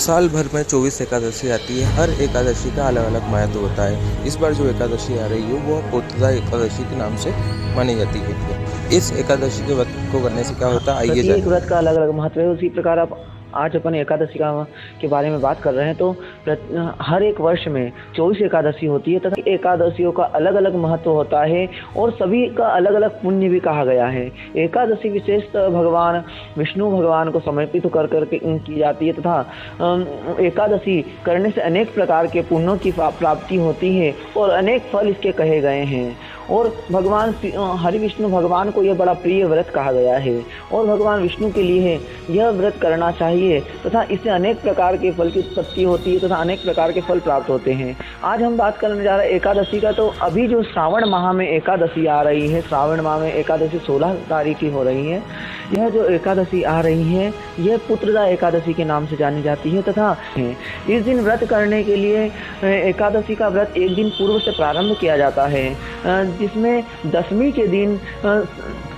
साल भर में 24 एकादशी आती है। हर एकादशी का अलग-अलग महत्व होता है। इस बार जो एकादशी आ रही है वो पुत्रदा एकादशी के नाम से मानी जाती है। इस एकादशी के व्रत को करने से क्या होता है, आइए प्रत्येक जानते व्रत हैं। का अलग-अलग महत्व है, उसी प्रकार आप आज अपन एकादशी के बारे में बात कर रहे हैं। तो हर एक वर्ष में 24 एकादशी होती है तथा एकादशियों का अलग-अलग महत्व होता है और सभी का अलग-अलग पुण्य भी कहा गया है। एकादशी विशेषतः भगवान विष्णु भगवान को समर्पित कर के की जाती है तथा एकादशी करने से अनेक प्रकार के पुण्यों की प्राप्ति होती है और अनेक फल इसके कहे गए हैं। और भगवान हरि विष्णु भगवान को यह बड़ा प्रिय व्रत कहा गया है और भगवान विष्णु के लिए यह व्रत करना चाहिए तथा इससे अनेक प्रकार के फल की उत्पत्ति होती है तथा अनेक प्रकार के फल प्राप्त होते हैं। आज हम बात करने जा रहे हैं एकादशी का। तो अभी जो श्रावण माह में एकादशी आ रही है, श्रावण माह में एकादशी 16 तारीख की हो रही है। यह जो एकादशी आ रही है यह पुत्रदा एकादशी के नाम से जानी जाती है तथा इस दिन व्रत करने के लिए एकादशी का व्रत एक दिन पूर्व से प्रारंभ किया जाता है, जिसमें दशमी के दिन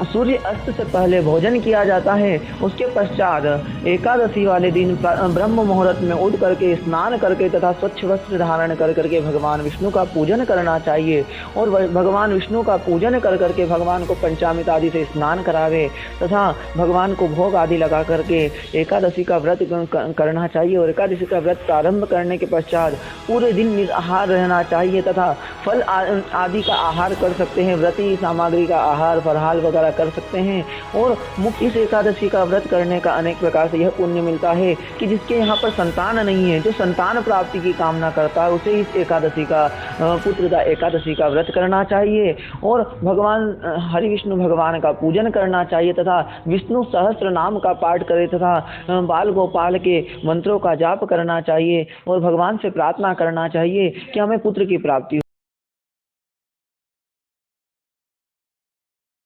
सूर्य अस्त से पहले भोजन किया जाता है। उसके पश्चात एकादशी वाले दिन ब्रह्म मुहूर्त में उठ करके स्नान करके तथा स्वच्छ वस्त्र धारण कर करके भगवान विष्णु का पूजन करना चाहिए और भगवान विष्णु का पूजन कर करके भगवान को पंचामृत आदि से स्नान करावे तथा भगवान को भोग आदि लगा करके एकादशी का व्रत करना चाहिए। और एकादशी का व्रत प्रारंभ करने के पश्चात पूरे दिन निराहार रहना चाहिए तथा फल आदि का आहार कर सकते हैं, व्रती सामग्री का आहार फलहार वगैरह कर सकते हैं। और मुख्य इस एकादशी का व्रत करने का अनेक प्रकार से यह पुण्य मिलता है कि जिसके यहाँ पर संतान नहीं है, जो संतान प्राप्ति की कामना करता है, उसे इस एकादशी का पुत्रदा एकादशी का व्रत करना चाहिए और भगवान हरि विष्णु भगवान का पूजन करना चाहिए तथा विष्णु सहस्त्र नाम का पाठ करे तथा बाल गोपाल के मंत्रों का जाप करना चाहिए और भगवान से प्रार्थना करना चाहिए कि हमें पुत्र की प्राप्ति